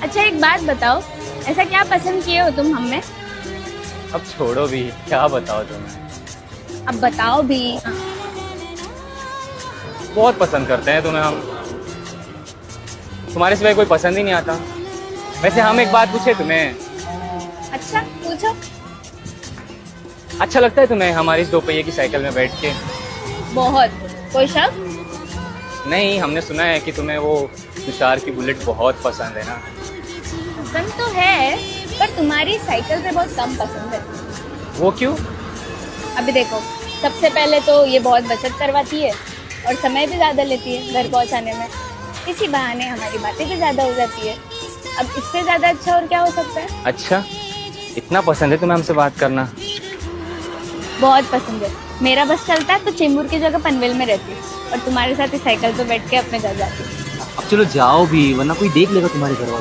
अच्छा एक बात बताओ, ऐसा क्या पसंद किए हो तुम हमें? अब छोड़ो भी, क्या बताओ तुम्हें। अब बताओ भी। बहुत पसंद करते हैं तुम्हें हम। तुम्हारे सिवाय कोई पसंद ही नहीं आता। वैसे हम एक बात पूछे तुम्हें, अच्छा पूछो। अच्छा लगता है तुम्हें हमारी इस 2 पहिए की साइकिल में बैठ के? बहुत। कोई शक? नहीं, हमने सुना है कि तुम्हें वो तुषार की बुलेट बहुत पसंद है ना। पसंद तो है, पर तुम्हारी साइकिल से बहुत कम पसंद है। वो क्यों? अभी देखो, सबसे पहले तो ये बहुत बचत करवाती है और समय भी ज़्यादा लेती है घर पहुंचाने में। इसी बहाने हमारी बातें भी ज़्यादा हो जाती है। अब इससे ज़्यादा अच्छा और क्या हो सकता है? अच्छा, इतना पसंद है तुम्हें हमसे बात करना? बहुत पसंद है। मेरा बस चलता है तो चेंबूर की जगह पनवेल में रहती हूँ और तुम्हारे साथ ही साइकिल पे बैठ के अपने घर जाती हूँ। अब चलो जाओ भी, वरना कोई देख लेगा तुम्हारे घर वाले।